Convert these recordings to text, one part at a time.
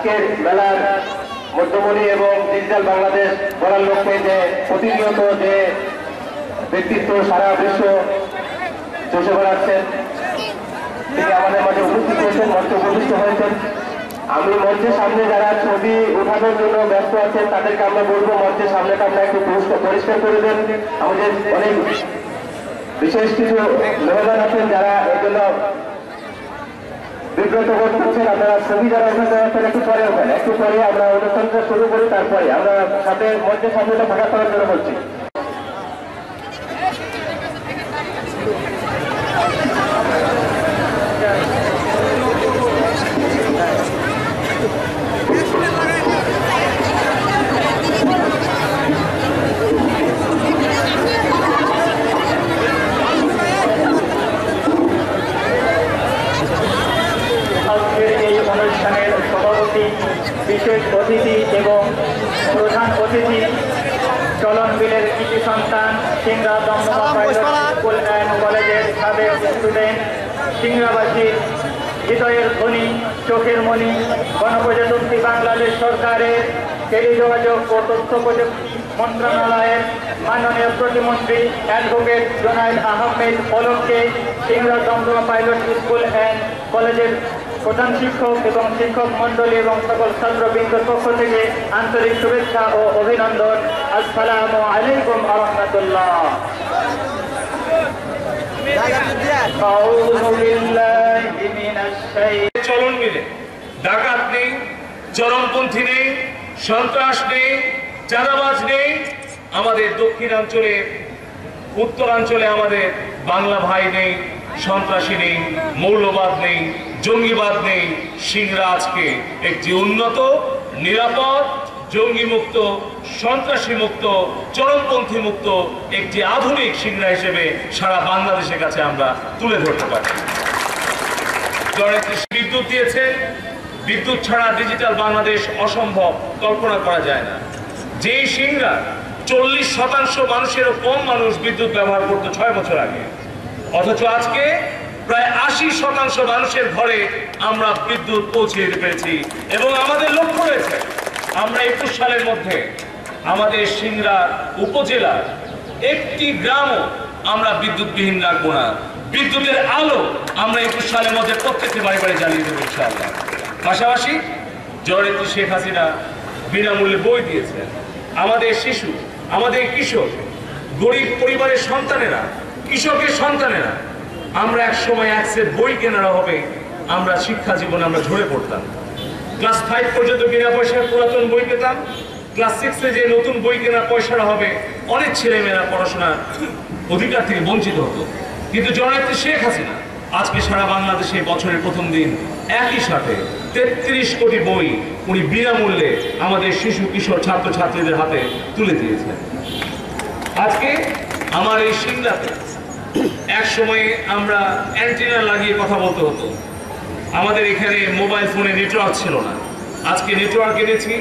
আজকের মেলার মধ্যমণি এবং ডিজিটাল বাংলাদেশ গড়ার লক্ষ্যে যে প্রতিনিয়ত যে ব্যক্তিত্ব সারা বিশ্ব চষে বেড়াচ্ছেন, তিনি আমাদের মাঝে উপস্থিত হয়েছেন, মঞ্চে উপস্থিত হয়েছেন। আমি মঞ্চের সামনে যারা ছবি উঠানোর জন্য ব্যস্ত আছেন তাদেরকে আমরা বলবো মঞ্চের সামনেটা আমরা একটু পরিষ্কার করে দেন। আমাদের অনেক বিশেষ কিছু মেহমান আছেন যারা এই জন্য বিব্রত বোধ করছেন। আপনারা ছবি যারা ওখানে একটু পরে ওখানে একটু পরে আমরা অনুষ্ঠানটা শুরু করি, তারপরে আমরা সাথে মঞ্চের সামনেটা ফাঁকা করার জন্য বলছি। অনুষ্ঠানের সভাপতি, বিশেষ অতিথি এবং প্রধান অতিথি চলন বিলের কৃতি সন্তান Singra Damdama private school and কলেজের সাবেক স্টুডেন্ট, সিংড়াবাসীর হৃদয়ের ধ্বনি, চোখের মণি, গণপ্রজাতন্ত্রী বাংলাদেশ সরকারের টেলিযোগাযোগ ও তথ্য প্রযুক্তি মন্ত্রণালয়ের মাননীয় প্রতিমন্ত্রী অ্যাডভোকেট জোনায়েদ আহমেদ পলককে Singra Damdama private school and কলেজের প্রধান শিক্ষক এবং শিক্ষক মন্ডলী এবং সকল ছাত্রবৃন্দের পক্ষ থেকে আন্তরিক শুভেচ্ছা ও অভিনন্দন। আসসালামু আলাইকুম ওয়া রাহমাতুল্লাহ। চলন মিলে ডাকাত নেই, চরমপন্থী নেই, সন্ত্রাস নেই, চাঁদাবাজ নেই। আমাদের দক্ষিণাঞ্চলে, উত্তরাঞ্চলে আমাদের বাংলা ভাই নেই, সন্ত্রাসী নেই, মৌলবাদ নেই, জঙ্গিবাদ নেই। সিংড়া আজকে একটি উন্নত, নিরাপদ, জঙ্গি মুক্ত, সন্ত্রাসী মুক্ত, চরমপন্থী মুক্ত একটি আধুনিক সিংড়া হিসেবে সারা বাংলাদেশের কাছে আমরা তুলে ধরতে পারি। বিদ্যুৎ দিয়েছেন, বিদ্যুৎ ছাড়া ডিজিটাল বাংলাদেশ অসম্ভব, কল্পনা করা যায় না। যে সিংড়া 40% মানুষেরও কম মানুষ বিদ্যুৎ ব্যবহার করতো 6 বছর আগে, অথচ আজকে প্রায় 80% মানুষের ঘরে আমরা বিদ্যুৎ পৌঁছে দিতে পেরেছি। এবং আমাদের লক্ষ্য রয়েছে আমরা 21 সালের মধ্যে আমাদের সিংড়া উপজেলার একটি গ্রামও আমরা বিদ্যুৎবিহীন রাখবো না। বিদ্যুতের আলো আমরা 21 সালের মধ্যে প্রত্যেকটি বাড়ি বাড়ি জ্বালিয়ে দেবো ইনশাআল্লাহ। পাশাপাশি জননেত্রী শেখ হাসিনা বিনামূল্যে বই দিয়েছেন। আমাদের শিশু, আমাদের কিশোর, গরিব পরিবারের সন্তানেরা, কৃষকের সন্তানেরা, আমরা এক সময় এক সেট বই কেনার হবে আমরা শিক্ষা জীবনে আমরা ঝরে পড়তাম। ক্লাস 5 পর্যন্ত বিনা পয়সায় পুরাতন বই পেতাম। ক্লাস 6-এ যে নতুন বই কেনার পয়সাটা হবে, অনেক ছেলেমেয়েরা পড়াশোনার অধিকার থেকে বঞ্চিত হতো। কিন্তু জননেত্রী শেখ হাসিনা আজকে সারা বাংলাদেশে বছরের প্রথম দিন একই সাথে 33 কোটি বই উনি বিনামূল্যে আমাদের শিশু, কিশোর, ছাত্রছাত্রীদের হাতে তুলে দিয়েছেন। আজকে আমার এই সিংড়াতে এক সময়ে আমরা অ্যান্টেনা লাগিয়ে কথা বলতে হতো। আমাদের এখানে মোবাইল ফোনে নেটওয়ার্ক ছিল না। আজকে নেটওয়ার্ক এনেছি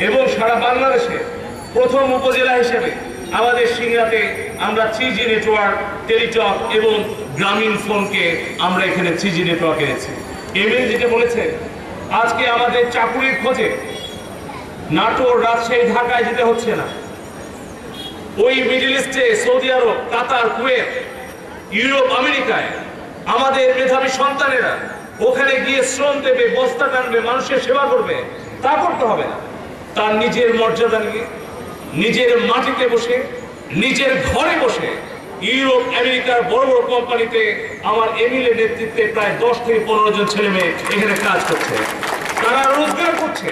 এবং সারা বাংলাদেশে প্রথম উপজেলা হিসেবে আমাদের সিংড়াতে আমরা 3G নেটওয়ার্ক, টেলিটক এবং গ্রামীণ ফোনকে আমরা এখানে 3G নেটওয়ার্ক এনেছি। এমএল যেটা বলেছে, আজকে আমাদের চাকুরির খোঁজে নাটোর, রাজশাহী, ঢাকায় যেতে হচ্ছে না। ওই মিডল ইস্টে, সৌদি আরব, কাতার, কুয়েত, ইউরোপ, আমেরিকায় আমাদের মেধাবী সন্তানেরা ওখানে গিয়ে শ্রম দেবে, বস্তা টানবে, মানুষের সেবা করবে। তা করতে হবে না। তার নিজের মর্যাদা নিয়ে, নিজের মাটিতে বসে, নিজের ঘরে বসে ইউরোপ, আমেরিকার বড় বড় কোম্পানিতে আমার এমএলএ নেতৃত্বে প্রায় 10 থেকে 15 জন ছেলে মেয়ে এখানে কাজ করছে। তারা রোজগার করছে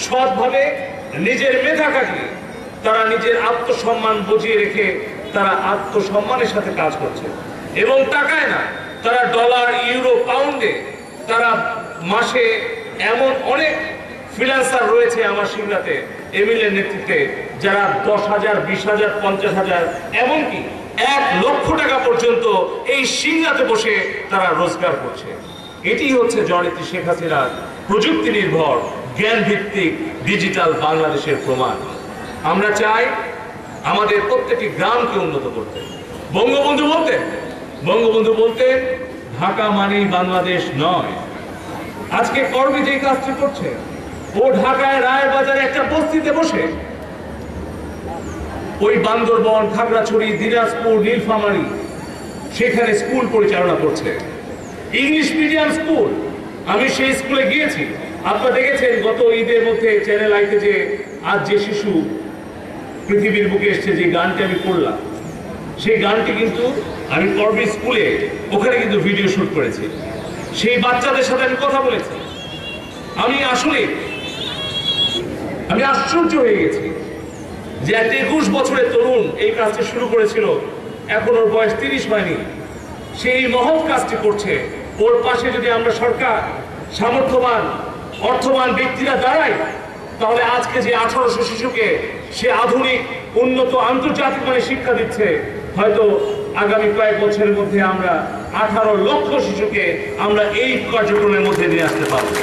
সৎভাবে, নিজের মেধা খাটিয়ে। তারা নিজের আত্মসম্মান বজিয়ে রেখে তারা আত্মসম্মানের সাথে কাজ করছে এবং টাকায় না, তারা ডলার, ইউরো, পাউন্ডে তারা মাসে এমন অনেক ফ্রিল্যান্সার রয়েছে আমার সিংড়াতে এমএলএ নেতৃত্বে, যারা 10,000, 20,000, 50,000 এমনকি 1 লক্ষ টাকা পর্যন্ত এই সিংড়াতে বসে তারা রোজগার করছে। এটি হচ্ছে জননেত্রী শেখ হাসিনার প্রযুক্তি নির্ভর, জ্ঞান ভিত্তিক ডিজিটাল বাংলাদেশের প্রমাণ। আমরা চাই আমাদের প্রত্যেকটি গ্রামকে উন্নত করতে। বঙ্গবন্ধু বলতেন ঢাকা মানেই বাংলাদেশ নয়। আজকে করবি যে কাজটি করছে, ও ঢাকায় রায়বাজারে একটা বস্তিতে বসে ওই বান্দরবন, খাগড়াছড়ি, দিনাজপুর, নীলফামারী সেখানে স্কুল পরিচালনা করছে, ইংলিশ মিডিয়াম স্কুল। আমি সেই স্কুলে গিয়েছি। আপনারা দেখেছেন গত ঈদের মধ্যে চ্যানেল আইতে যে আজ যে শিশু পৃথিবীর বুকে এসছে, যে গানটি আমি করলাম, সেই গানটি কিন্তু আমি করবি স্কুলে ওখানে কিন্তু ভিডিও শুট করেছি। সেই বাচ্চাদের সাথে আমি কথা বলেছি। আমি আশ্চর্য হয়ে গেছি যে একটা 21 বছরের তরুণ এই কাজটি শুরু করেছিল, এখন ওর বয়স 30 হয়নি, সেই মহৎ কাজটি করছে। ওর পাশে যদি আমরা সরকার, সামর্থ্যবান, অর্থবান ব্যক্তিরা দাঁড়াই, তাহলে আজকে যে 1800 শিশুকে সে আধুনিক, উন্নত, আন্তর্জাতিক মানে শিক্ষা দিচ্ছে, হয়তো আগামী কয়েক বছরের মধ্যে আমরা 18 লক্ষ শিশুকে আমরা এই কার্যক্রমের মধ্যে নিয়ে আসতে পারবো।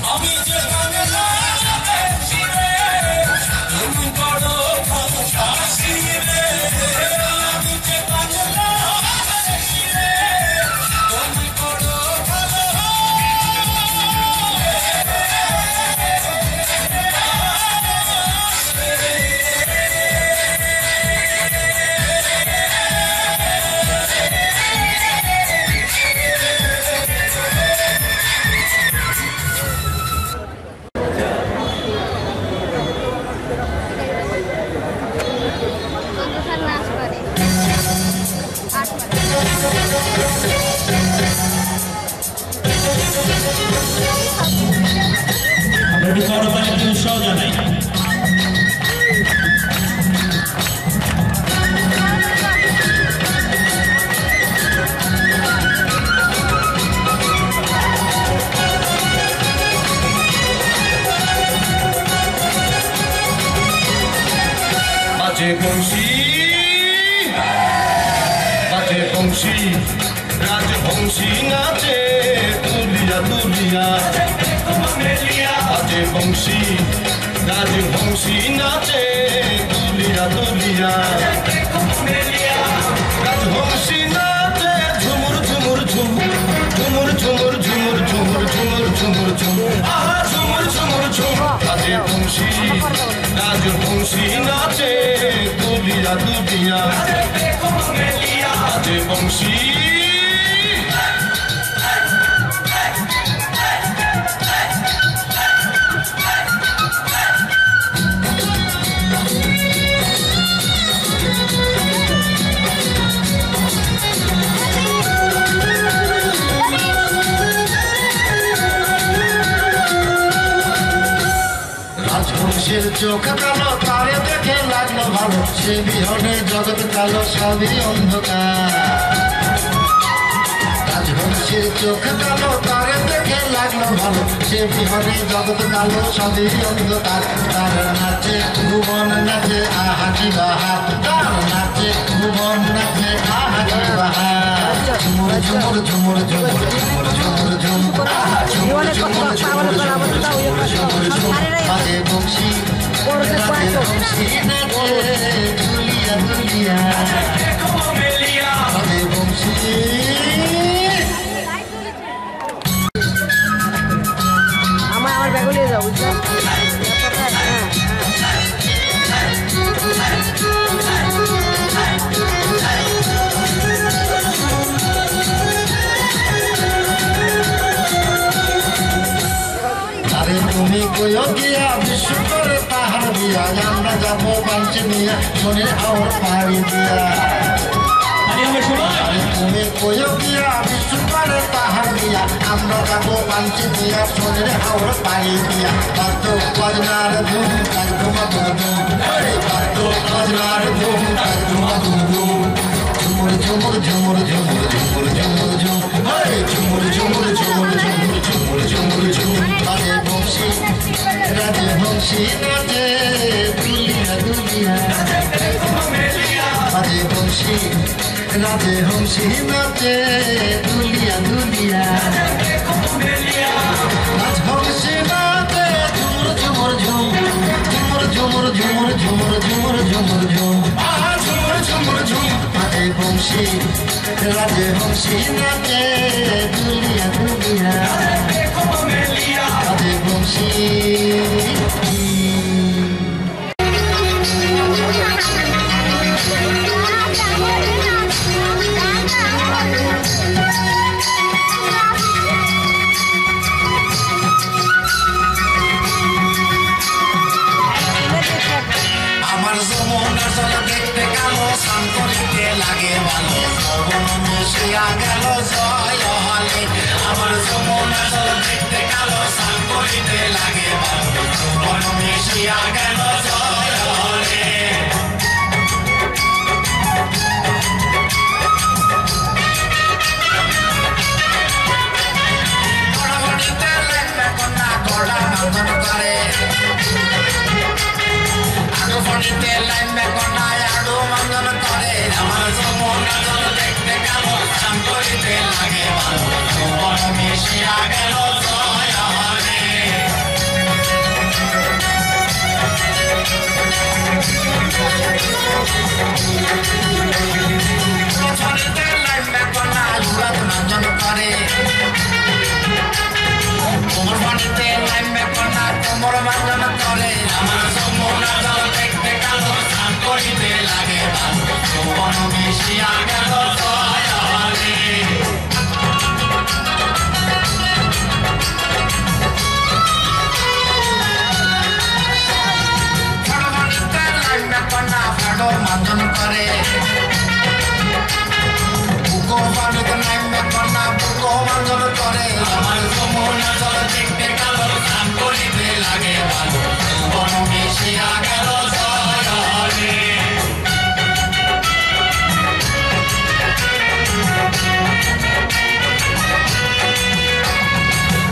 আমি যে বাংলাদেশী রে তুমি বড় ভালোবাসি রে আমি যে বাংলাদেশী রে তুমি বড় বংশী রাজবংশী নাচে তুলিয়া তুলিয়া বাজে বংশী রাজবংশী নাচে তুলিয়া তুলিয়া রাজবংশী নাচে ঝুমুর ঝুমুর ঝুমুর ঝুমুর ঝুমুর ঝুমুর ঝুমুর ঝুমুর ঝুমুর ঝুমুর আহা ঝুমুর ঝুমুর ঝুমুর বাজে বংশী রাজবংশী নাচে তুলিয়া তুলিয়া বাজে বংশী রাজবংশের চোখ কালো তারে দেখে লাগলো ভালো সে বিহনে জগৎ কালো সবই অন্ধকার রাজবংশের চোখ কালো তারে দেখে লাগলো ভালো সে বিহনে জগৎ কালো সবই অন্ধকার তার নাচে ভুবন নাচে আহাকি বাহার তার নাচে ভুবন নাচে আহাকি বাহার ঝুমুর ঝুমুর ঝুমুর ঝুমুর ঝুমুর ঝুমুর ঝুমুর ঝুমুর ঝুমুর ঝুমুর ঝুমুর ঝুমুর ঝুমুর বাজে বংশী বংশী নাচে তুলিয়া তুলিয়া বাজে বংশী আমার ব্যাগে নিয়ে যাও বুঝছো তুমি কইও গিয়া বিশ্ব করে পাহাড় দিয়া আমরা যাবো বাঞ্চে নিয়া মনের আওয়ার পাহাড়ি দিয়া তুমি কইও গিয়া বিশ্ব করে পাহাড় দিয়া আমরা যাবো বাঞ্চে নিয়া মনের আওয়ার পাহাড়ি দিয়া বাদ্য বাজনার ধুম কাজ ধুমা ধুম বাদ্য বাজনার ধুম কাজ ধুমা ধুম ঝুমুর ঝুমুর ঝুমুর ঝুমুর ঝুমুর ঝুমুর ঝুম ঝুমুর ঝুমুর ঝুমুর ঝুমুর ঝুমুর ঝুমুর ঝুম বাজে বংশী রাজবংশী নাচে দুলিয়া দুলিয়া বাজে বংশী রাজবংশী নাচে দুলিয়া দুলিয়া রাজবংশী নাচে ঝুমুর ঝুমুর ঝুম ঝুমুর ঝুমুর ঝুমুর ঝুমুর ঝুমুর ঝুম আহা ঝুমুর ঝুমুর ঝুম বাজে বংশী রাজবংশী নাচে দুলিয়া দুলিয়া বাজে বংশী আমার যমুনার জল দেখতে কালো স্নান করিতে লাগে ভালো যৌবন মিশিয়া গেল জয় হলে আমার যমুনার জল দেখতে কালো স্নান করিতে লাগে ভালো যৌবন মিশিয়া গেল জয় হলে মাঞ্জন করে বুকো পানিতে নামে কন্যা বুকো মাঞ্জন করে আমার যমুনা জল দেখতে কালো স্নান করিতে লাগে ভালো বন মিশিয়া গেল জয়নে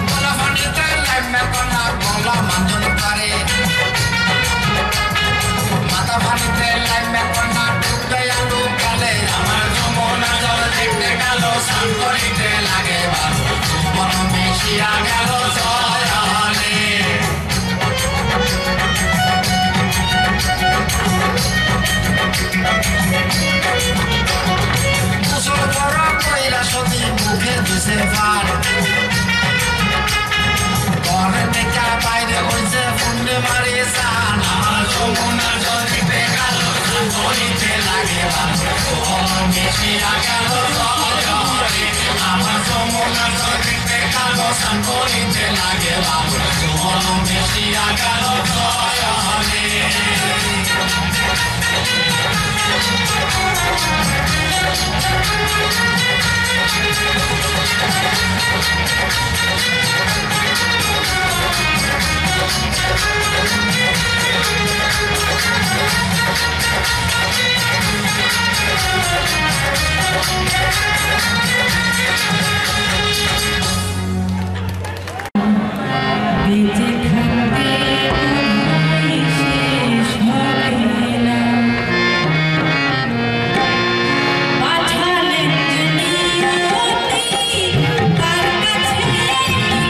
গলা পানিতে নামে কন্যা গলা মাঞ্জন করে মাথা পানিতে নামে কন্যা ডুবতে আলু কালে আমার যমুনা জল দেখতে কালো স্নান করিতে লাগে ভালো বন মিশিয়া গেল জয়নে মুসল বড় কইরা সতী মুখে দিছে ফার ঘরে থেকে বাইরে হইছে ফুন্ডে মারি সান আমার যমুনা জল দেখতে কালো স্নান করিতে লাগে ভালো বন মিশিয়া গেল জয়নে আমার যমুনা জল দেখতে কালো স্নান করিতে লাগে ভালো বন মিশিয়া গেল জয়নে বেঁচে থাকতে শেষ হবে না পাঠালেন দুনিয়াতে তার কাছে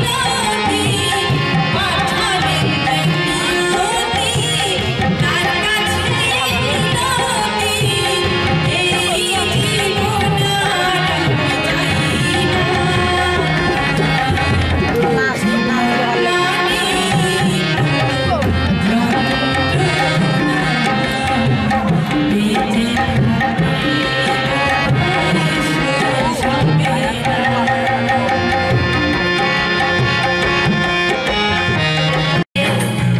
নবী পাঠালেন দুনিয়াতে তার কাছে নবী এই জীবন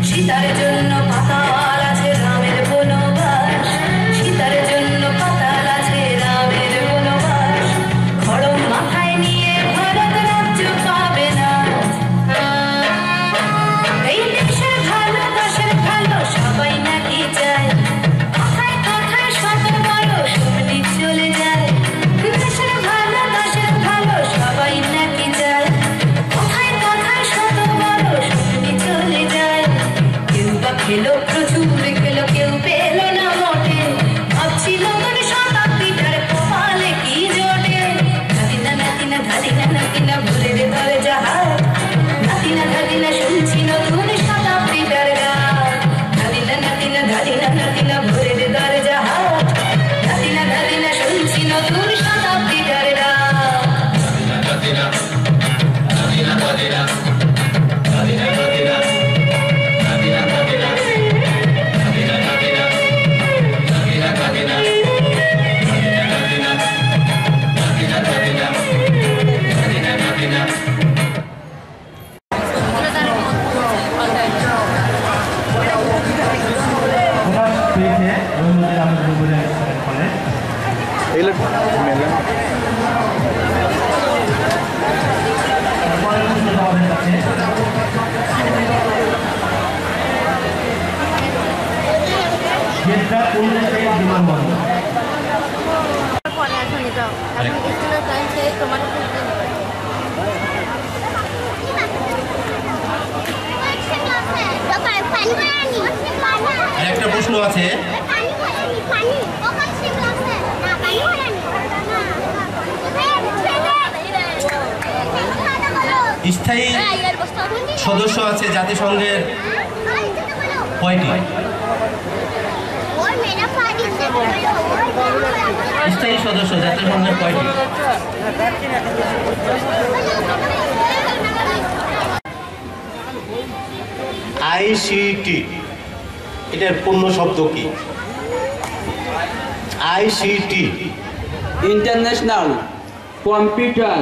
সীতার জন্য পাতাল আছে রামের বনবাস সীতার জন্য পাতাল আছে রামের বনবাস খড়ম মাথায় নিয়ে ভারত রাজ্য পাবে না এই দেশের ভালো দেশের ভালো সবাই নাকি চায় কথায় কথায় শত বড় শুনলি চলে যায় দেশের ভালো দেশের ভালো সবাই নাকি চায় কথায় কথায় শত বড় শুনলি চলে যায় কেউ বা খেলো প্রচুর খেলো কেউ পেল না মোটে ভাবছি নতুন শতাব্দীটার কপালে কি জোটে ধাদিনা নাতিনা ধাদিনা নাতিনা ভরে রে ধরে জাহাজ নাতিনা ধাদিনা শুনছি নতুন শতাব্দীটার গান ধাদিনা নাতিনা ধাদিনা নাতিনা ভরে রে ধরে জাহাজ নাতিনা ধাদিনা শুনছি নতুন শতাব্দীটার গান একটা প্রশ্ন আছে স্থায়ী সদস্য আছে জাতিসংঘের কয়টি? স্থায়ী সদস্য জাতিসংঘের কয়টি? আইসিটি এটার পূর্ণ শব্দ কি? ICT international computer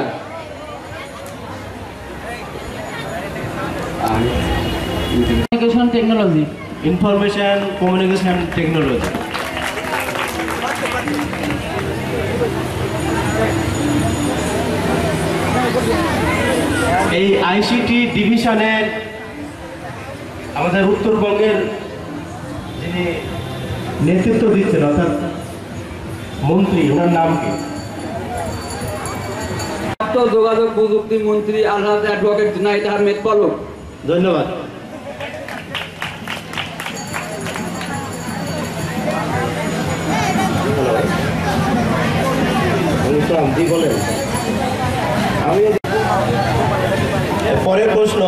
communication technology. Information communication technology. এই আইসিটি ডিভিশনের আমাদের উত্তরবঙ্গের যিনি নেতৃত্ব দিচ্ছেন অর্থাৎ মন্ত্রী, ওনার নাম কি? যোগাযোগ প্রযুক্তি মন্ত্রী আলহাজ অ্যাডভোকেট জুনাইদ আহমেদ পলক। ধন্যবাদ। বলেন। আমি পরের প্রশ্ন,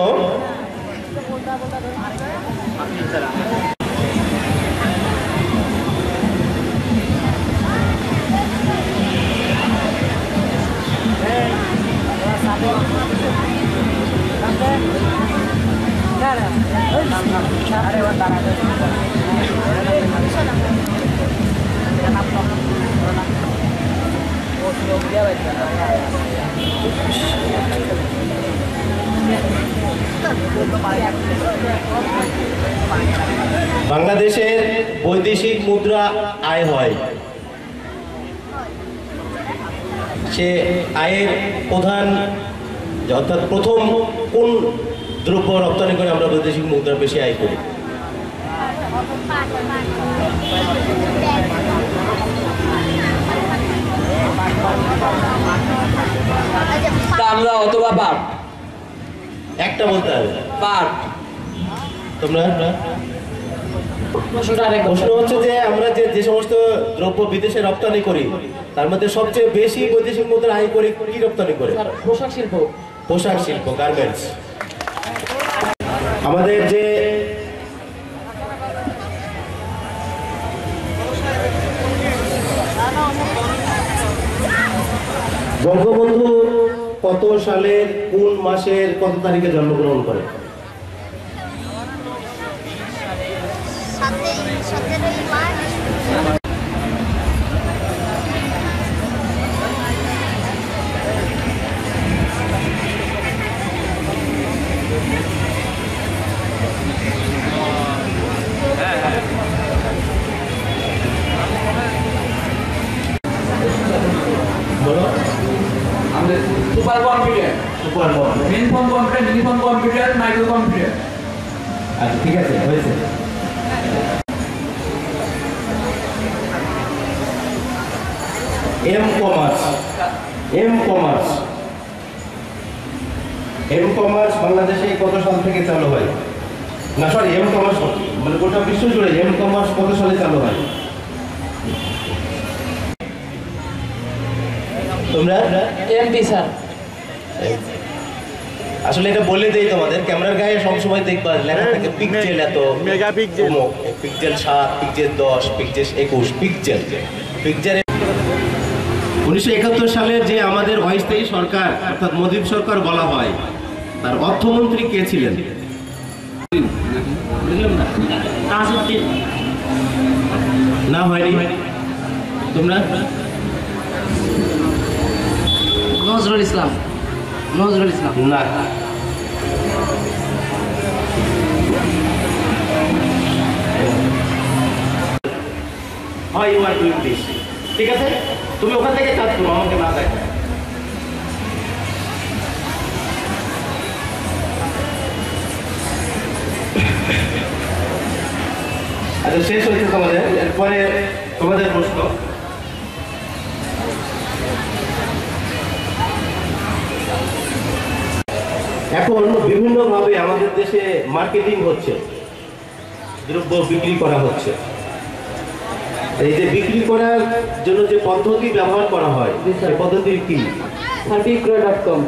বাংলাদেশের বৈদেশিক মুদ্রা আয় হয়, সে আয়ের প্রধান অর্থাৎ প্রথম কোন দ্রব্য রপ্তানি করে আমরা বৈদেশিক মুদ্রা বেশি আয় করি? তামরা অথবা পাট। একটা বলতে হবে। পাট। তোমরা? প্রশ্ন হচ্ছে যে আমরা যে সমস্ত দ্রব্য বিদেশে রপ্তানি করি তার মধ্যে সবচেয়ে বেশি বৈদেশিক মুদ্রা আয় করে কি রপ্তানি করে? পোশাক শিল্প। পোশাক শিল্প, গার্মেন্টস। আমাদের যে বঙ্গবন্ধু কত সালের কোন মাসের কত তারিখে জন্মগ্রহণ করে? Supercomputer, mainframe computer, mini phone computer, microcomputer. আচ্ছা ঠিক আছে, হয়েছে। M commerce, M commerce, M commerce বাংলাদেশে কত সাল থেকে চালু হয়? না সরি, এম কমার্স মানে গোটা বিশ্ব জুড়ে এম কমার্স কত সালে চালু হয়? তোমরা? MP sir. আসলে এটা বলে দেই তোমাদের, ক্যামেরার গায়ে সবসময় দেখবা লেখা থাকে পিক্সেল, এত megapixel, pixel 7, pixel 10, pixel 21, pixel. Pixel 1971 সালের যে আমাদের অস্থায়ী সরকার অর্থাৎ মুজিব সরকার বলা হয়, তার অর্থমন্ত্রী কে ছিলেন? না হয়নি? তোমরা? নজরুল ইসলাম। নজরুল ইসলাম না। হয় ইউ আর ডুইং দিস, ঠিক আছে? তুমি ওখান থেকে কাজ করো, আমাকে না দেখ। আচ্ছা শেষ হয়েছে তোমাদের, এরপরে তোমাদের প্রশ্ন। এখন বিভিন্নভাবে আমাদের দেশে মার্কেটিং হচ্ছে, দ্রব্য বিক্রি করা হচ্ছে। এই যে বিক্রি করার জন্য যে পদ্ধতি ব্যবহার করা হয় সেই পদ্ধতি কি? বিক্রয়.com।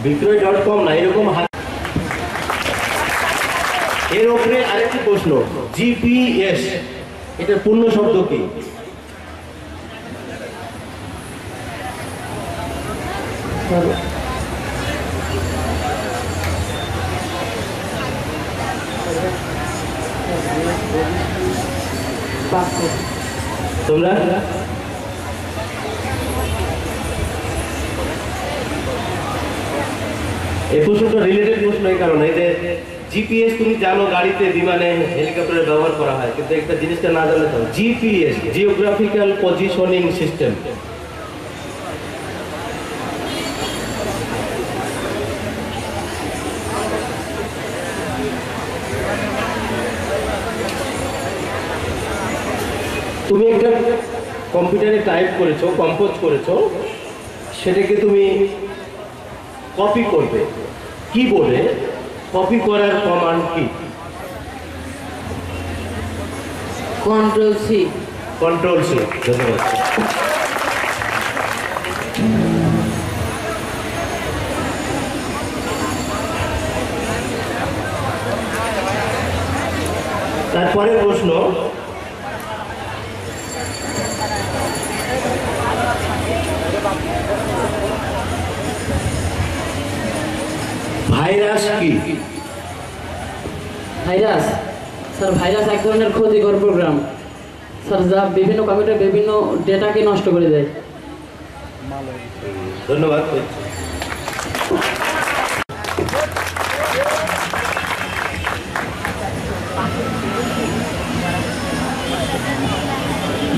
বিক্রয়.com না, এরকম। এর উপরে আরেকটি প্রশ্ন, জিপিএস এটার পূর্ণ শব্দ কি? তোমরা? এই প্রশ্নটা রিলেটেড প্রশ্ন এই কারণে যে জিপিএস তুমি জানো, গাড়িতে, বিমানে, হেলিকপ্টারে ব্যবহার করা হয়, কিন্তু একটা জিনিসটা না জানলে তো, জিপিএস, জিওগ্রাফিক্যাল পজিশনিং সিস্টেম। তুমি একটা কম্পিউটারে টাইপ করেছো, কম্পোজ করেছো, সেটাকে তুমি কপি করবে কিবোর্ডে। কপি করার কমান্ড কি? Control C. Control C. ধন্যবাদ। তারপরে প্রশ্ন, ভাইরাস কি? ভাইরাস স্যার, ভাইরাস এক ধরনের ক্ষতিকর প্রোগ্রাম স্যার, যা বিভিন্ন কম্পিউটার বিভিন্ন ডেটাকে নষ্ট করে দেয়। ধন্যবাদ।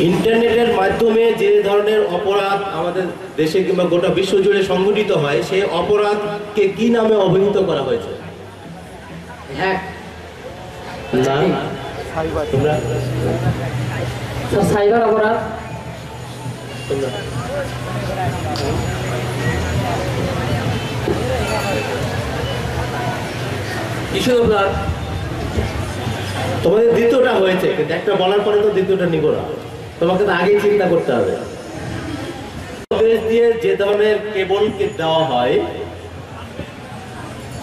ইন্টারনেটের মাধ্যমে যে ধরনের অপরাধ আমাদের দেশে কিংবা গোটা বিশ্ব জুড়ে সংঘটিত হয়, সেই অপরাধকে কি নামে অভিহিত করা হয়েছে? হ্যাক। না, তোমরা স্যার সাইবার অপরাধ। কিশোর অপরাধ। তোমাদের দ্বিতীয়টা হয়েছে, কিন্তু একটা বলার পরে তো দ্বিতীয়টা নিব না, তোমাকে তো আগেই চিন্তা করতে হবে। দেশ দিয়ে যে ধরনের কেবলকে দেওয়া হয়,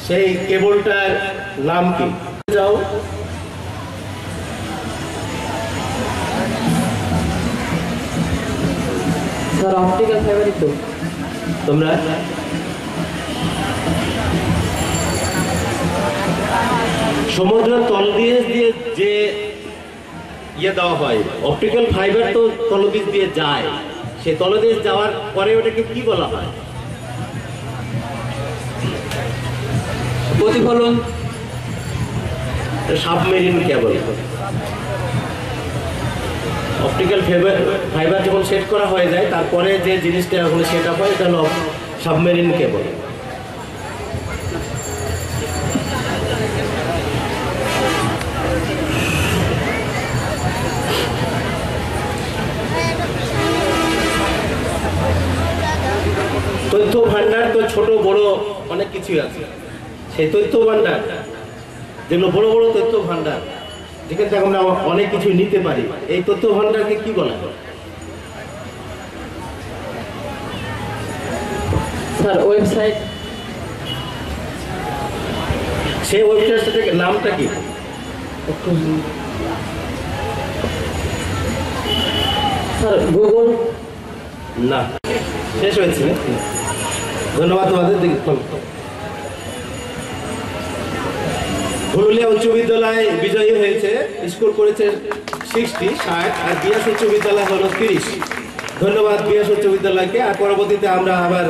সেই কেবলটার নাম কি? যাও, স্যার অপটিক্যাল ফাইবারই তো। তোমরা সমুদ্র তলদেশ দিয়ে যে দেওয়া হয়, অপটিক্যাল ফাইবার তো তলদেশ দিয়ে যায়, সে তলদেশ যাওয়ার পরে ওটাকে কি বলা হয়? প্রতিফলন। Submarine cable. অপটিক্যাল ফাইবার যখন সেট করা হয়ে যায়, তারপরে যে জিনিসটা ওখানে সেট আপ হয়, এটা হলো সাবমেরিন কেবল। তথ্য ভান্ডার তো ছোট বড় অনেক কিছুই আছে। সেই তথ্য ভান্ডার, যেগুলো বড় বড় তথ্য ভান্ডার, যেখান থেকে আমরা অনেক কিছু নিতে পারি, এই তথ্য ভান্ডারকে কি বলা হয়? Sir website. সেই ওয়েবসাইটের নামটা কি? Sir Google. না, শেষ হয়েছে। ধন্যবাদ তোমাদের। পুরুলিয়া উচ্চ বিদ্যালয় বিজয়ী হয়েছে, স্কোর করেছে 60 আর বিয়াস উচ্চ বিদ্যালয় হলো 30। ধন্যবাদ বিয়াস উচ্চ বিদ্যালয়কে। আর পরবর্তীতে আমরা আবার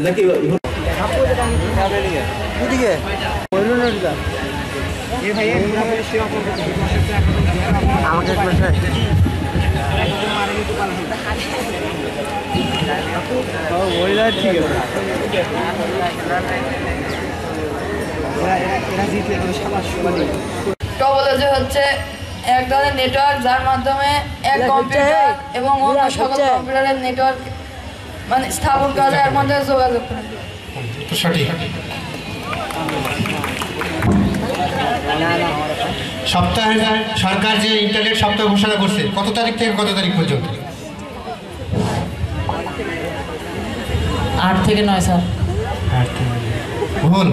নাকি টপোলজি হচ্ছে এক ধরনের নেটওয়ার্ক যার মাধ্যমে এক কম্পিউটার এবং অন্য সকল কম্পিউটারের নেটওয়ার্ক মানে স্থাপন করা যায়, এর মধ্যে যোগাযোগ করা যায়। সঠিক। সপ্তাহে সরকার যে ইন্টারনেট সপ্তাহ ঘোষণা করছে, কত তারিখ থেকে কত তারিখ পর্যন্ত? 8 থেকে 9 স্যার। ভুল।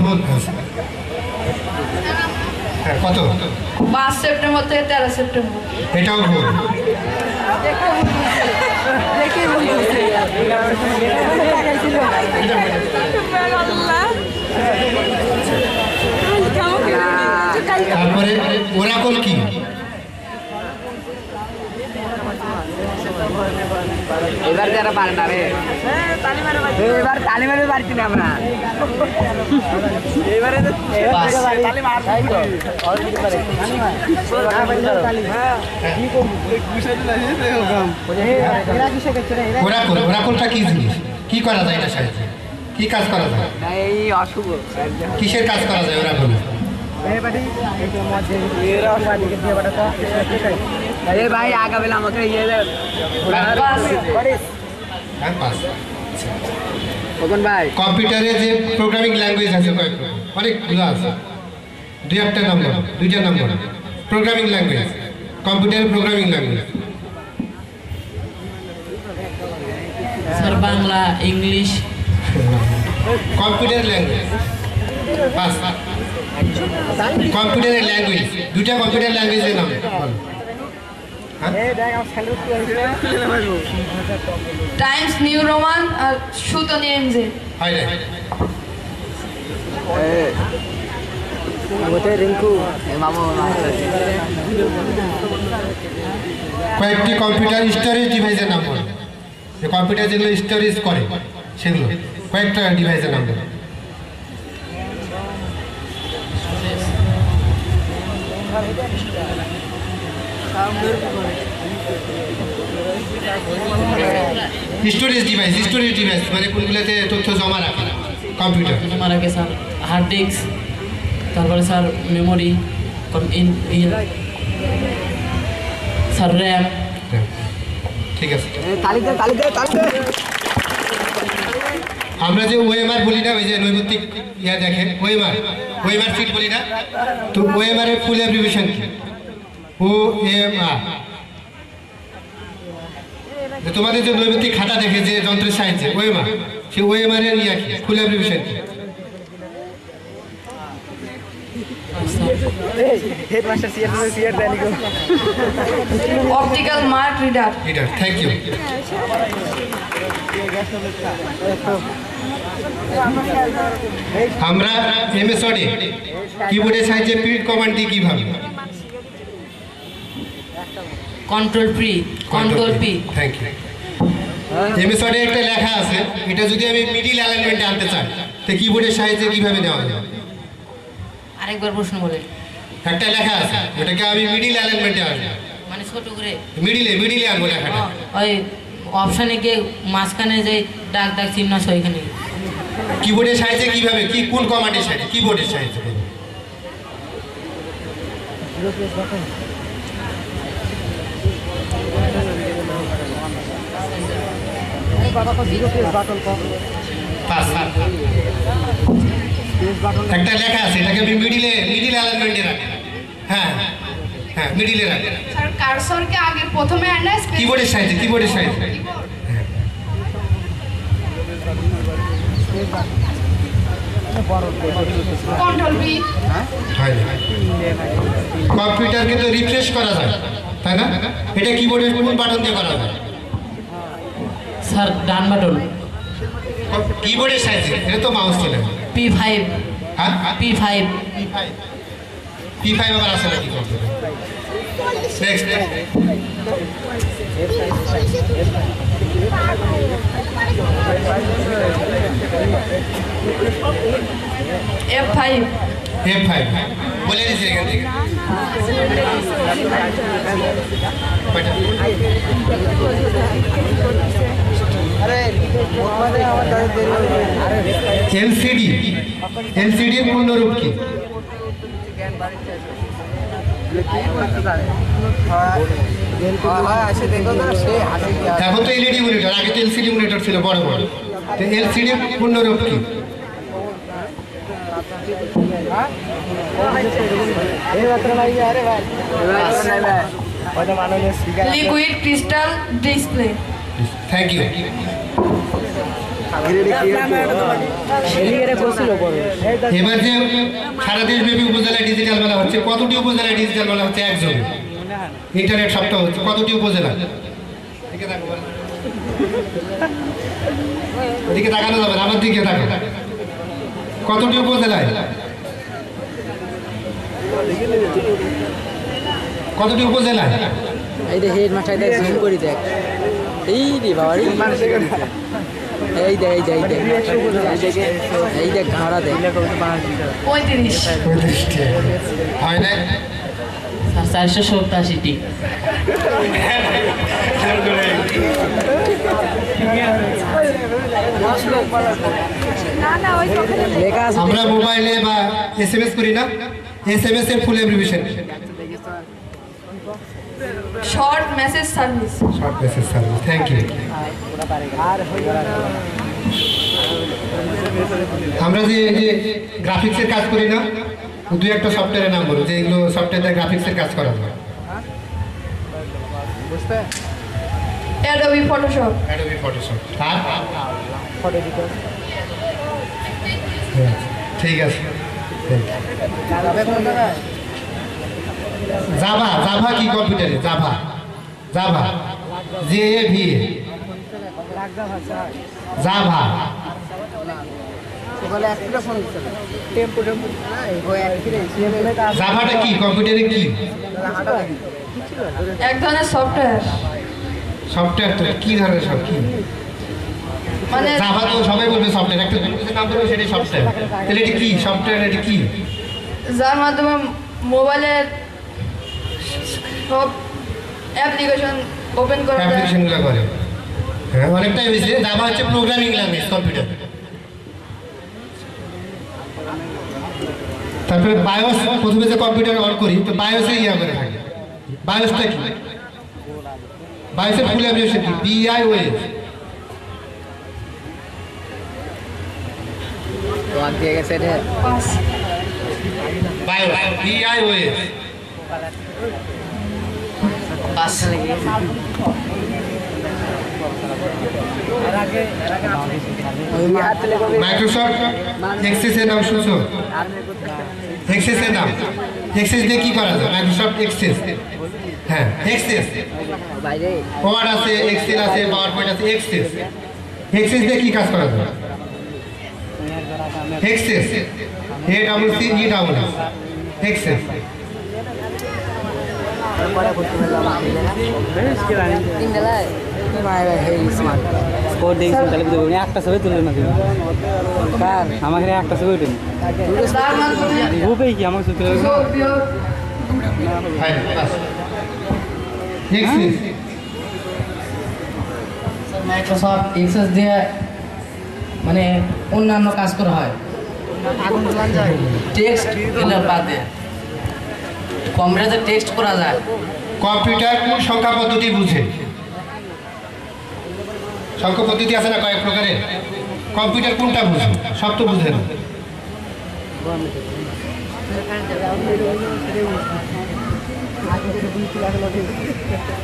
কত? 5 সেপ্টেম্বর থেকে 13 সেপ্টেম্বর। এটাও ভুল। তারপরে ওরাকল কি? এবার যারা পারে না রে এবার তালি মারবে পারছি না আমরা এবারে ওরাকলটা কি জিনিস, কি করা যায় এটা সাহায্যে, কি কাজ করা যায়? এই অশুভ কিসের কাজ করা যায় ওরাকল? अरे भाई आगे बेला हमके ये কখন ভাই কম্পিউটারে যে প্রোগ্রামিং ল্যাঙ্গুয়েজ আছে কয়েকটা, অনেকগুলো আছে, দুইটা নাম্বার প্রোগ্রামিং ল্যাঙ্গুয়েজ, কম্পিউটারের programming language. Sir Bangla, English, computer language, বাস কম্পিউটারের ল্যাঙ্গুয়েজ, দুইটা কম্পিউটার ল্যাঙ্গুয়েজের নাম টাইমস নিউ রোমান আর সুতনি এনজে। হয় না কয়েকটি কম্পিউটার স্টোরেজ ডিভাইসের নাম বলো, কম্পিউটার যেগুলো স্টোরেজ করে সেগুলো কয়েকটা ডিভাইসের নাম বলো। স্টোরেজ ডিভাইস মানে কোনগুলোতে তথ্য জমা রাখে কম্পিউটার? জমা রাখে স্যার হার্ড ডিস্ক, তারপরে স্যার মেমোরি, স্যার র্যাম। ঠিক আছে, আমরা যে ওএমআর বলি না, ওই যে নৈমিত্তিক ইয়া দেখে ওএমআর ফিট বলি না, তো ওএমআর এর ফুল অ্যাব্রিভিয়েশন কি? ওএমআর। তোমাদের যে নৈমিত্তিক খাতা দেখে যে যন্ত্রের সাহায্যে ওএমআর, সেই ওএমআর এর ইয়া কি, ফুল অ্যাব্রিভিয়েশন কি? Optical mark reader. Thank you. আমরা এমএস ওয়ার্ডে কিবোর্ডের সাহায্যে প্রিন্ট কমান্ড দিই কিভাবে? Control P. Thank you. MS ওয়ার্ডে একটা লেখা আছে, এটা যদি আমি মিডিল অ্যালাইনমেন্টে আনতে চাই তো কিবোর্ডের সাহায্যে কিভাবে নেওয়া যায়? আরেকবার প্রশ্ন বলেন। একটা লেখা আছে, এটাকে আমি মিডিল অ্যালাইনমেন্টে আনবো, মানে ছোট করে মিডিলে আনবো লেখাটা। ওই অপশনে গিয়ে মাঝখানে যে দাগ চিহ্ন আছে ওইখানে। কিবোর্ডের সাহায্যে কিভাবে, কোন কমান্ডের সাহায্যে? কিবোর্ডের সাহায্যে। একটা লেখা আছে, এটাকে আমি মিডিল অ্যালাইনমেন্টে রাখি। হ্যাঁ, মিডিলে রাখি। স্যার কার্সরকে আগে প্রথমে আনা কিবোর্ডের সাহায্যে। Control B. কম্পিউটারকে তো রিফ্রেশ করা যায়, তাই না? এটা কিবোর্ডের কোন বাটন দিয়ে করা যায়? স্যার ডান বাটন। কিবোর্ডের সাহায্যে, এটা তো মাউস চলে। P5। হ্যাঁ, P5 আবার আছে নাকি কম্পিউটার? নেক্সট। F5 বলে দিচ্ছি এখান থেকে। এলসিডি এর পূর্ণরূপ কি? এখন তো এলইডি মনিটর, আগে তো এলসিডি মনিটর ছিল বড় বড়। তো এলসিডি এর পূর্ণরূপ কি? Liquid crystal display. Thank you. এবার যে সারা দেশব্যাপী উপজেলায় ডিজিটাল মেলা হচ্ছে, কতটি উপজেলায় ডিজিটাল মেলা হচ্ছে? একজন ইন্টারনেট সপ্তাহ হচ্ছে, কতটি উপজেলা? ওদিকে তাকানো যাবে, আমার দিকে তাকানো। কতটি উপজেলায়? এই রে বাবা এই দেখ ঘাড়া দেখ 35 হয় না 487টি। আমরা মোবাইলে বা SMS করি না, SMS এর full abbreviation short message service. Short message service. Thank you. আমরা যে গ্রাফিক্সের কাজ করি না, দুই একটা সফটওয়্যারের নাম বলো, যে এগুলো সফটওয়্যার গ্রাফিক্সের কাজ করা হয়। Adobe Photoshop. Adobe Photoshop. আর ঠিক আছে। জাভা কি কম্পিউটারে? Java JAVA Java. জাভাটা কি কম্পিউটারে কি? এক ধরনের সফটওয়্যার। সফটওয়্যার তো কি ধরনের সব কি? মানে জাভা তো সবাই বলবে সফটওয়্যার, একটা নাম বলবে সেটাই সফটওয়্যার। তাহলে এটা কি সফটওয়্যার? এটা কি? যার মাধ্যমে মোবাইলের সব অ্যাপ্লিকেশন ওপেন করা যায়। অ্যাপ্লিকেশনগুলো করে। হ্যাঁ, অনেকটাই বেশি। জাভা হচ্ছে প্রোগ্রামিং ল্যাঙ্গুয়েজ কম্পিউটার। তারপরে বায়োস, প্রথমে যে কম্পিউটার অন করি তো বায়োসে করে থাকে। বায়োসটা কি? বায়োসের ফুল অ্যাব্রিভিয়েশন কি? BIOS। BIOS BIOS। Microsoft Access এর নাম শুনছো? এক্সেস এর নাম, এক্সেস দিয়ে কি করা যায়? Microsoft Access. হ্যাঁ, এক্সেস ওয়ার্ড আছে, এক্সেল আছে, পাওয়ার পয়েন্ট আছে। এক্সেস দিয়ে কি কাজ করা যায়? Access ACCESS Access. একটা ছবি তুলে না আমাকে একটা ছবি উঠে গ্রুপে কি আমাকে মাইক্রোসফট এক্সেস দিয়ে মানে অন্যান্য কাজ করা হয়, টেক্সট বাদে কম্পিউটারে টেক্সট করা যায়। কম্পিউটার কোন সংখ্যা পদ্ধতি বুঝে? সংখ্যা পদ্ধতি আছে না কয়েক প্রকারের, কম্পিউটার কোনটা বুঝে? সব তো বুঝে না।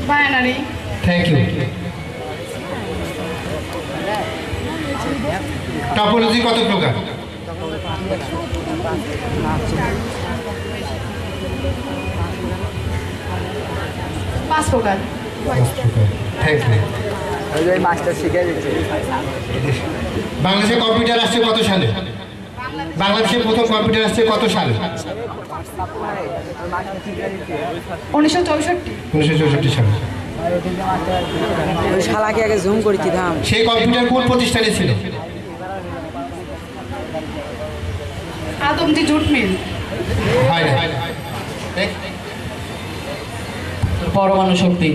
বাইনারি। Thank you. টপোলজি কত প্রকার? 5 প্রকার। Thank you. মাস্টার শিখে দিচ্ছে। বাংলাদেশে কম্পিউটার আসছে কত সালে? বাংলাদেশে প্রথম কম্পিউটার আসছে কত সালে? 1964 সালে। শালাকে আগে জুম করেছি দাম। সেই কম্পিউটার কোন প্রতিষ্ঠানে ছিল? Adamjee jute mill. হয় না। পরমাণু শক্তি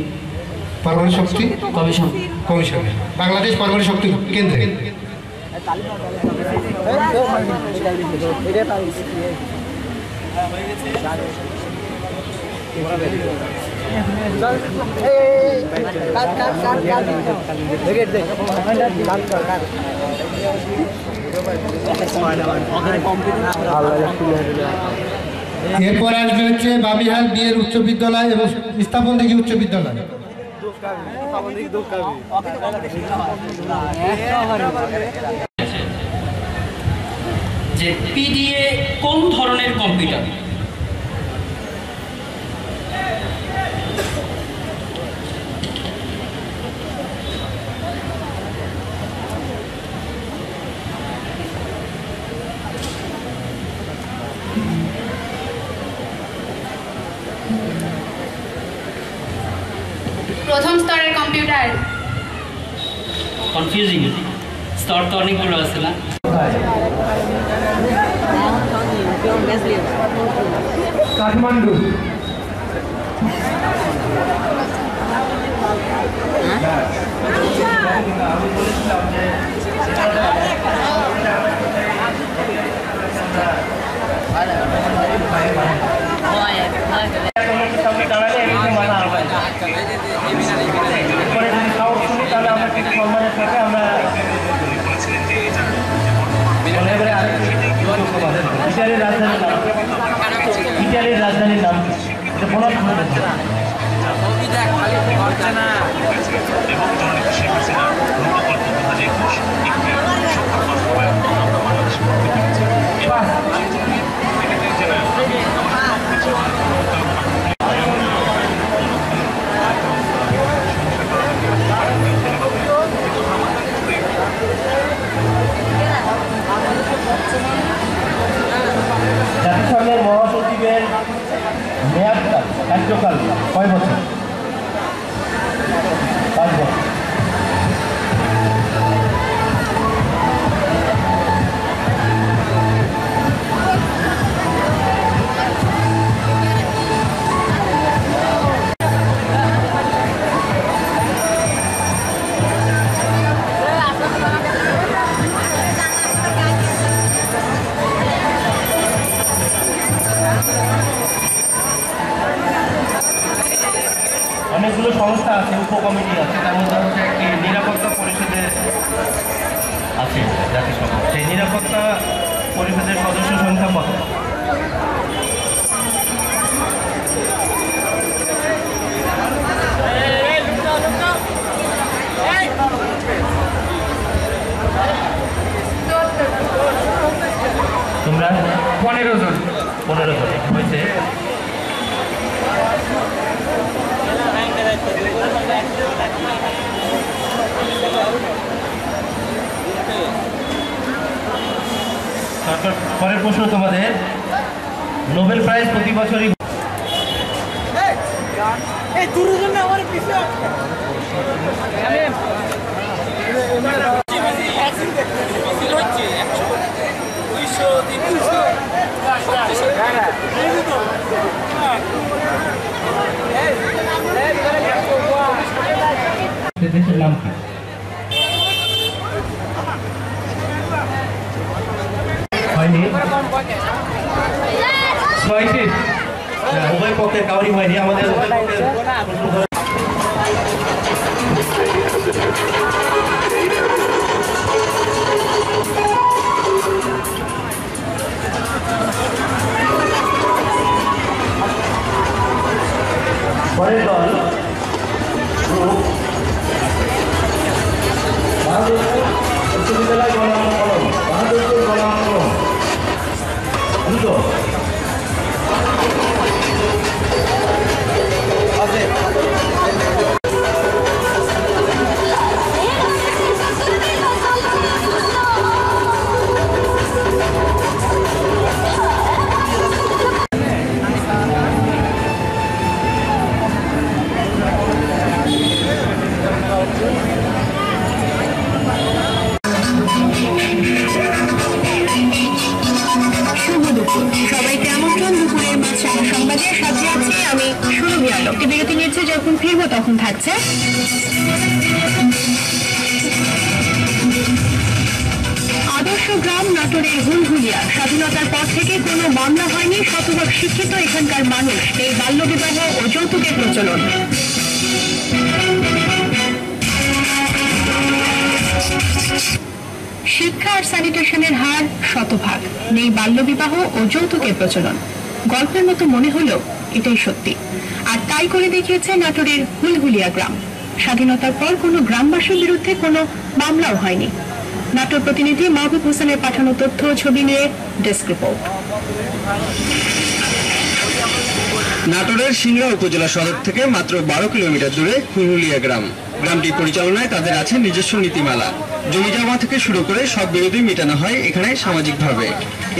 কমিশন। বাংলাদেশ পরমাণু শক্তি কেন্দ্রে। এরপর আসবে হচ্ছে বাবিহাল বিয়ের উচ্চ বিদ্যালয় এবং স্থাপন দিঘি উচ্চ বিদ্যালয়। যে PDA কোন ধরনের কম্পিউটার? প্রথম স্তরের কম্পিউটার। কনফিউজিং স্তর তো অনেকগুলো আছে না? কাঠমান্ডু। ইটালির রাজধানীর নাম জাতিসংঘের মহাসচিবের মেয়াদটা কার্যকাল কয় বছর? 5 বছর। অনেকগুলো সংস্থা আছে, উপকমিটি আছে, তার মধ্যে হচ্ছে একটি নিরাপত্তা পরিষদের আছে জাতিসংঘ। সেই নিরাপত্তা পরিষদের সদস্য সংখ্যা কত? তোমরা 15 জন হয়েছে। পরের প্রশ্ন তোমাদের, নোবেল প্রাইজ প্রতি বছরই দেশের নাম কি? হয়নি, 6টি উভয় পক্ষের কাউরি হয়নি। আমাদের পরের দল বিশ্ববিদ্যালয় গণআন্দোলন, বাহাদুরপুর গণআন্দোলন, দুটো সবাইকে আমন্ত্রণ দুপুরের মাছরাঙা সংবাদে। সাথে আছে আমি সুরভি আলো। বিরতি নিচ্ছে, যখন ফিরবো তখন থাকছে আদর্শ গ্রাম নাটোরের হুলহুলিয়া। স্বাধীনতার পর থেকে কোনো মামলা হয়নি, শতভাগ শিক্ষিত এখানকার মানুষ। এই বাল্যবিবাহ ও যৌতুকের প্রচলন। শিক্ষা আর স্যানিটেশনের হার শতভাগ, নেই বাল্যবিবাহ ও যৌতুকের প্রচলন। গল্পের মতো মনে হলো এটাই সত্যি, আর তাই করে দেখিয়েছে নাটোরের হুলহুলিয়া গ্রাম। স্বাধীনতার পর কোনো গ্রামবাসীর বিরুদ্ধে কোনো মামলাও হয়নি। নাটোর প্রতিনিধি মাহবুব হোসেনের পাঠানো তথ্য ছবি নিয়ে ডেস্ক রিপোর্ট। নাটোরের সিংড়া উপজেলা সদর থেকে মাত্র 12 কিলোমিটার দূরে হুলহুলিয়া গ্রাম। গ্রামটি পরিচালনায় তাদের আছে নিজস্ব নীতিমালা। জমি জমা থেকে শুরু করে সব বিরোধী মেটানো হয় এখানে সামাজিকভাবে।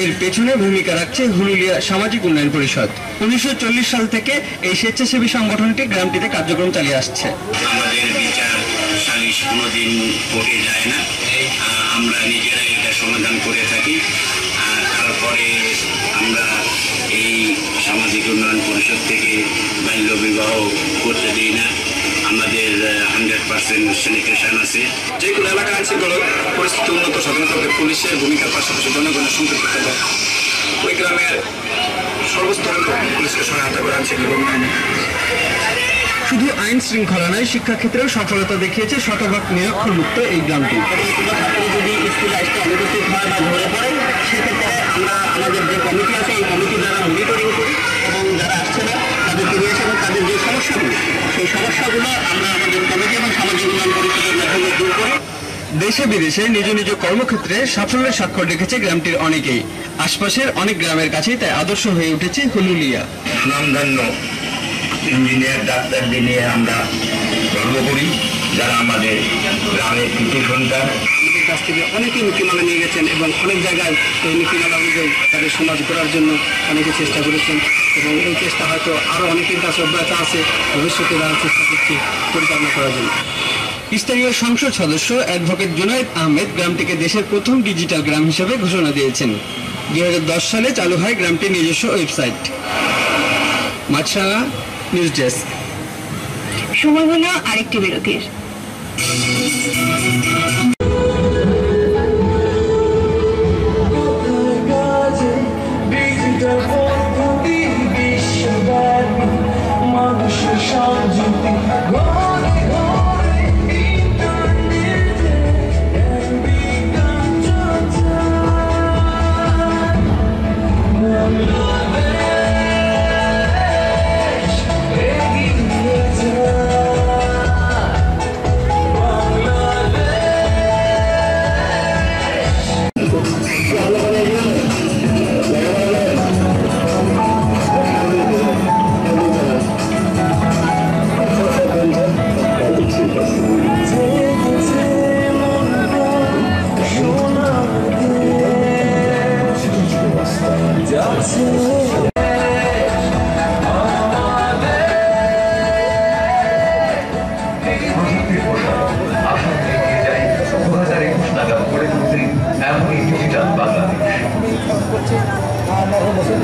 এর পেছনে ভূমিকা রাখছে হুলহুলিয়া সামাজিক উন্নয়ন পরিষদ। 1940 সাল থেকে এই স্বেচ্ছাসেবী সংগঠনটি গ্রামটিতে কার্যক্রম চালিয়ে আসছে। আমাদের বিচার নালিশ কোনোদিন কোর্টে যায় না, আমরা নিজেরাই এটা সমাধান করে থাকি। তারপরে আমরা এই সামাজিক উন্নয়ন পরিষদ থেকে বাল্য বিবাহ করতে দিই না, আমাদের 100% স্যানিটেশন আছে। যে কোনো এলাকা আইনশৃঙ্খলা পরিস্থিতি উন্নত সাধন করতে পুলিশের ভূমিকার পাশাপাশি জনগণের সম্পৃক্ত থাকবে। ওই গ্রামের সর্বস্তরের পুলিশকে সহায়তা করে আইনশৃঙ্খলা উন্নয়নে। শুধু আইন শৃঙ্খলা নয়, শিক্ষাক্ষেত্রেও সফলতা দেখিয়েছে শতভাগ নিরক্ষরমুক্ত এই গ্রামটি। যদি স্কুল আসতে অনুপস্থিত হয় বা ধরে পড়ে, সেক্ষেত্রে আমরা আমাদের যে কমিটি আছে এই কমিটি দ্বারা মনিটরিং করি এবং যারা আসছে না তাদেরকে নিয়ে এসে এবং তাদের যে সমস্যাগুলো সেই সমস্যাগুলো আমরা আমাদের কমিটি এবং সামাজিক উন্নয়ন পরিষদের মাধ্যমে দূর করি। দেশে বিদেশে নিজ নিজ কর্মক্ষেত্রে সাফল্যের স্বাক্ষর রেখেছে গ্রামটির অনেকেই। আশপাশের অনেক গ্রামের কাছেই তাই আদর্শ হয়ে উঠেছে হুলুলিয়া। নামধান্য ইঞ্জিনিয়ার ডাক্তারদের নিয়ে আমরা গর্ব করি, যারা আমাদের গ্রামের কৃতি সন্তান। আমাদের কাছ থেকে অনেকেই নীতিমালা নিয়ে গেছেন এবং অনেক জায়গায় এই নীতিমালা অনুযায়ী তাদের সমাজ গড়ার জন্য অনেকে চেষ্টা করেছেন এবং এই চেষ্টা হয়তো আরও অনেকের কাছে অব্যাহত আছে, ভবিষ্যতে তারা চেষ্টা করছে পরিচালনা করার জন্য। স্থানীয় সংসদ সদস্য অ্যাডভোকেট জুনায়েদ আহমেদ গ্রামটিকে দেশের প্রথম ডিজিটাল গ্রাম হিসেবে ঘোষণা দিয়েছেন। 2010 সালে চালু হয় গ্রামটির নিজস্ব ওয়েবসাইট। মাছরাঙা নিউজ ডেস্ক। সময় হলো আরেকটি বিরতির। মানুষের সংযুক্তি ঘরে ঘরে ইন্টারনেটে বিজ্ঞান চর্চা বাংলাদেশ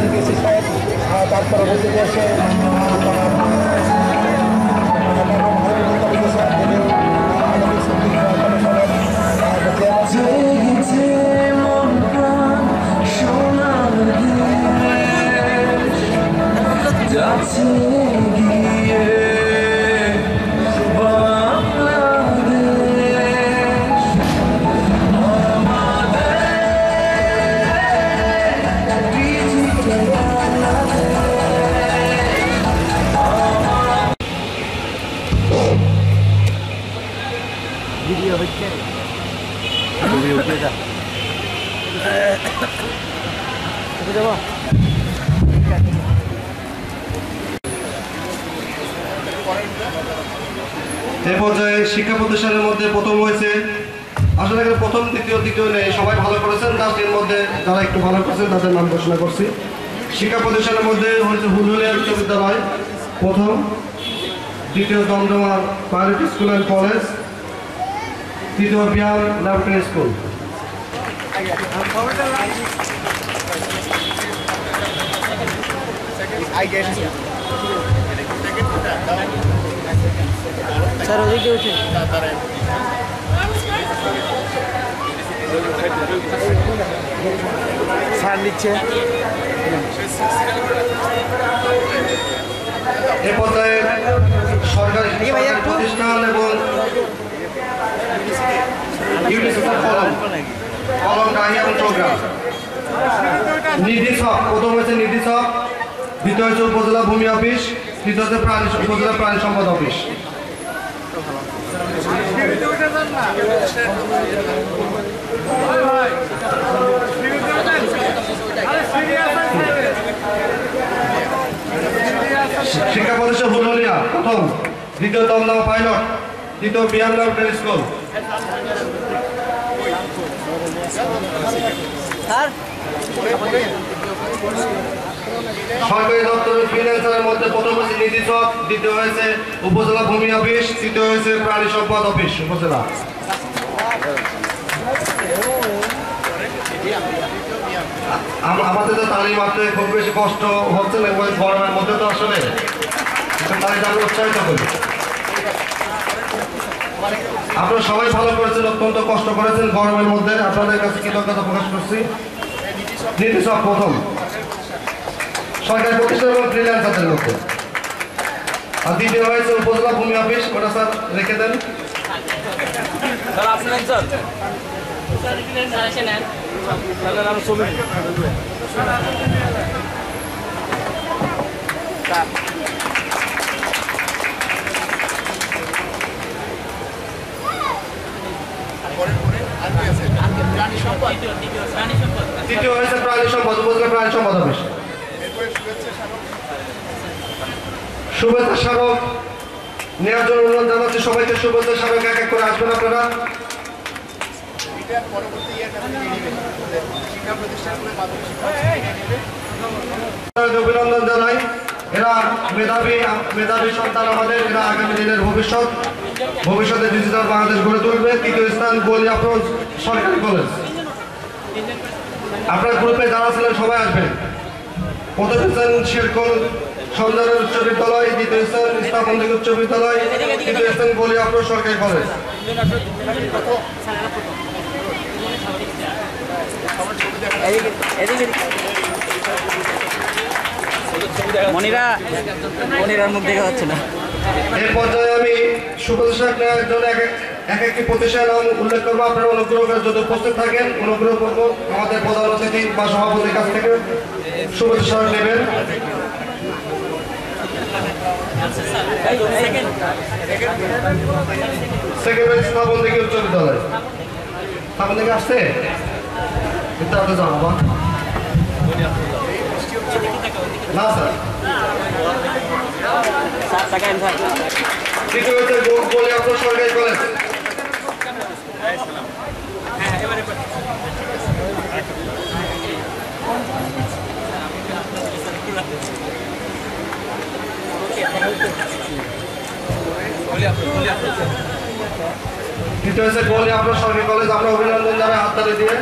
এগিয়ে এই পর্যায়ে শিক্ষা প্রতিষ্ঠানের মধ্যে প্রথম হয়েছে, আসলে প্রথম দ্বিতীয় নেই, সবাই ভালো করেছেন। জাস্ট এর মধ্যে যারা একটু ভালো করেছেন তাদের নাম ঘোষণা করছি। শিক্ষা প্রতিষ্ঠানের মধ্যে হয়েছে হুলহুলিয়া বিশ্ববিদ্যালয় প্রথম, দ্বিতীয় Damdama pilot school and college, তৃতীয় বিহার ল্যাবরেটরি স্কুল। স্যার ওদিকে উঠে স্যার নিচ্ছে। এ পর্যায়ে সরকারি প্রতিষ্ঠান এবং ইউনিসেফের কলম কাহিনী এবং প্রোগ্রাম। নির্দেশক প্রথম হয়েছে নির্দেশক, দ্বিতীয় হচ্ছে উপজেলা ভূমি অফিস, তৃতীয় হচ্ছে উপজেলা প্রাণী সম্পদ অফিস। শিক্ষা প্রতিষ্ঠান হুলহুলিয়া প্রথম, দ্বিতীয় দমদমা পাইলট, তৃতীয় বিহার ল্যাবরেটরি স্কুল। সরকারি দপ্তরের ফ্রিল্যান্সারের মধ্যে প্রথম হয়েছে নীতি চক, দ্বিতীয় হয়েছে উপজেলা ভূমি অফিস, তৃতীয় হয়েছে প্রাণী সম্পদ অফিস উপজেলা। আমাদের তো তালিম মাত্রে খুব বেশি কষ্ট হচ্ছে না, গরমের মধ্যে তো আসলে তালিম আমরা উৎসাহিত করি। আপনারা সবাই ভালো করেছেন, অত্যন্ত কষ্ট করেছেন গরমের মধ্যে, আপনাদের কাছে কৃতজ্ঞতা প্রকাশ করছি। নীতি চক প্রথম সরকারি প্রতিষ্ঠান এবং ফ্রিল্যান্সারদের মধ্যে, আর দ্বিতীয় হয়েছে উপজেলা ভূমি অফিস। ওটা স্যার রেখে দেন। তৃতীয় হয়েছে প্রাণী সম্পদ, উপজেলা প্রাণী সম্পদ অফিস। শুভেচ্ছা স্মারক নেওয়ার জন্য অনুরোধ জানাচ্ছি সবাইকে। শুভেচ্ছা স্মারক এক এক করে আসবেন আপনারা। অভিনন্দন জানাই, এরা মেধাবী সন্তান আমাদের, এরা আগামী দিনের ভবিষ্যতে ডিজিটাল বাংলাদেশ গড়ে তুলবে। তৃতীয় স্থান বলি আফরোজ সরকারি কলেজ। আপনার গ্রুপে যারা ছিলেন সবাই আসবেন। প্রথম স্থান শেরকল সঞ্জারের উচ্চ বিদ্যালয়, দ্বিতীয় স্থান ইস্তাফন্দিক উচ্চ বিদ্যালয়, তৃতীয় স্থান বলি আফরোজ সরকারি কলেজ। মনিরার মুখ দেখা যাচ্ছে না। এই পর্যায়ে আমি শুভেচ্ছা নেওয়ার জন্য এক একটি প্রতিষ্ঠান নাম উল্লেখ করবো। আপনারা অনুগ্রহ করে যদি উপস্থিত থাকেন, অনুগ্রহ করবো আমাদের প্রধান অতিথি বা সভাপতির কাছ থেকে শুভেচ্ছা নেবেন। সেকেন্ডারি স্থাপন থেকে উচ্চ বিদ্যালয় স্থাপন থেকে আসছে, কিন্তু আপনি জানাবো না স্যার। তৃতীয় হচ্ছে বলি আপনার সরকারি কলেজ। তৃতীয় হচ্ছে বলি আপনার সরকারি কলেজ। আমরা অভিনন্দন জানাই হাততালি দিয়ে।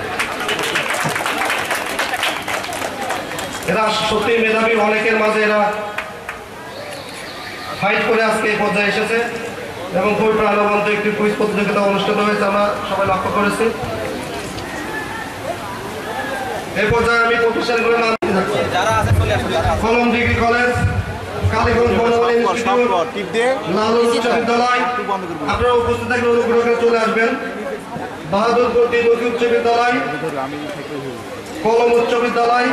এরা সত্যি মেধাবী, অনেকের মাঝে এরা ফাইট করে আজকে এই পর্যায়ে এসেছে এবং খুবই প্রাণবন্ত একটি কুইজ প্রতিযোগিতা অনুষ্ঠিত হয়েছে, আমরা সবাই লক্ষ্য করেছি। এই পর্যায়ে আমি প্রতিষ্ঠানগুলোর নাম কলম ডিগ্রি কলেজ, কালীগঞ্জ বনমালী ইনস্টিটিউট, লালন উচ্চ বিদ্যালয়। আপনারা উপস্থিত থাকলে অনুগ্রহ করে চলে আসবেন। বাহাদুরপুর দ্বিমুখী উচ্চ বিদ্যালয়, কলম উচ্চ বিদ্যালয়,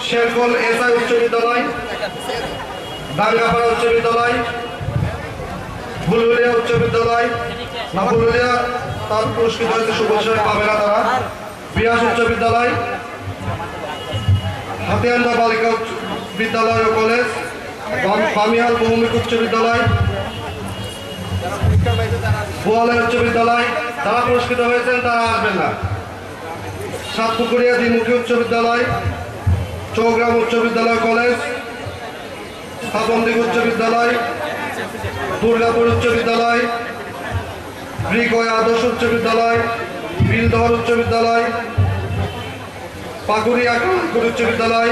শেরকল এসআই উচ্চ বিদ্যালয়, ডাঙ্গাপাড়া উচ্চ বিদ্যালয়, বুলবুলিয়া উচ্চ বিদ্যালয়। না, বুলবুলিয়া তার পুরস্কৃত হয়েছে, সুবর্ষণ পাবে না তারা। বিয়াস উচ্চ বিদ্যালয়, হাতিয়ান্দা বালিকা বিদ্যালয় ও কলেজ, বামিহাল বহুমুখী উচ্চ বিদ্যালয়, বোয়ালের উচ্চ বিদ্যালয়। তারা পুরস্কৃত হয়েছেন, তারা আসবেন না। সাতপুকুরিয়া দ্বিমুখী উচ্চ বিদ্যালয়, চৌগ্রাম উচ্চ বিদ্যালয় কলেজ, স্থাপনদিক উচ্চ বিদ্যালয়, দুর্গাপুর উচ্চ বিদ্যালয়, ব্রিকয় আদর্শ উচ্চ বিদ্যালয়, বিলদহর উচ্চ বিদ্যালয়, পাকুড়িয়া কানপুর উচ্চ বিদ্যালয়,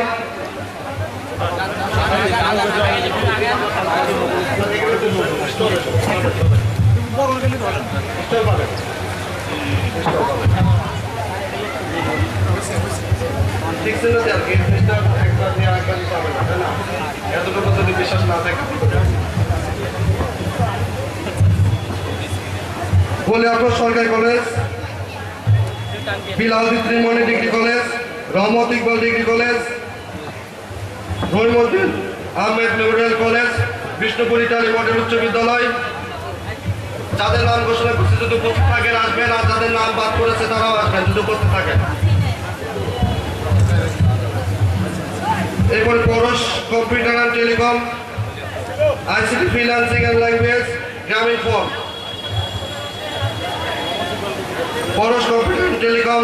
বিশ্বাস না থাকে বলে আপনার সরকারি কলেজ, বিলাল ত্রিমণি ডিগ্রি কলেজ, রহমত Iqbal degree college, Rahimuddin Ahmed Memorial college, Bishnupur Italy model উচ্চ বিদ্যালয়। যাদের নাম ঘোষণা করছে যদি উপস্থিত থাকেন আসবেন, আর যাদের নাম বাদ করেছে তারাও আসবেন যদি উপস্থিত থাকেন। এরপরে Poros computer and telecom, ICT freelancing and language, Grameenphone. Poros computer and telecom,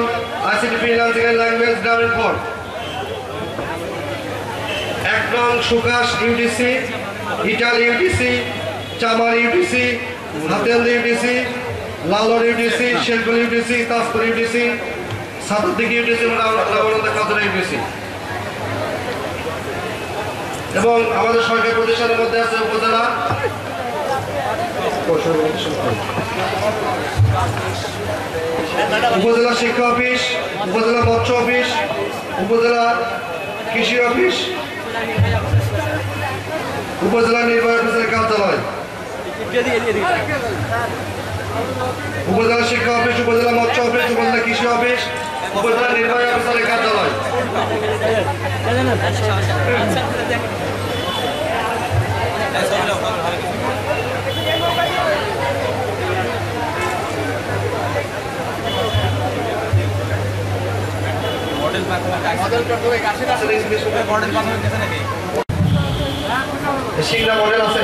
ICT freelancing and language, Grameenphone. 1 নং Sukash UDC, Ital UDC, Chamar UDC, Hatiandi UDC, Lalor UDC, Sherpur UDC, Tajpur UDC, Satdik UDC এবং রামনন্দা কাজরা ইউডিসি। এবং আমাদের সরকারি প্রতিষ্ঠানের মধ্যে আছে উপজেলা শিক্ষা অফিস, উপজেলা মৎস্য অফিস, উপজেলা কৃষি অফিস, উপজেলা নির্বাহী অফিসের কার্যালয়, উপজেলা শিক্ষা অফিস, উপজেলা মৎস্য অফিস, উপজেলা কৃষি অফিস, উপজেলা নির্বাহী অফিসারের কার্যালয়। সিংড়া মডেল আছে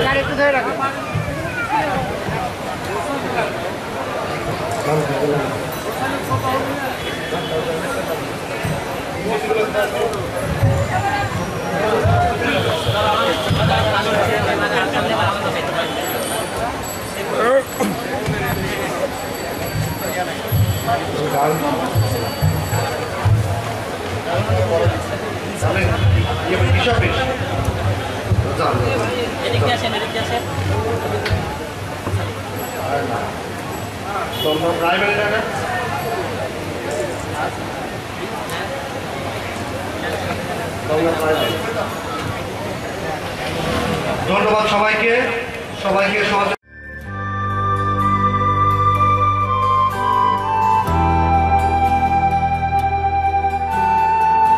ধন্যবাদ সবাইকে।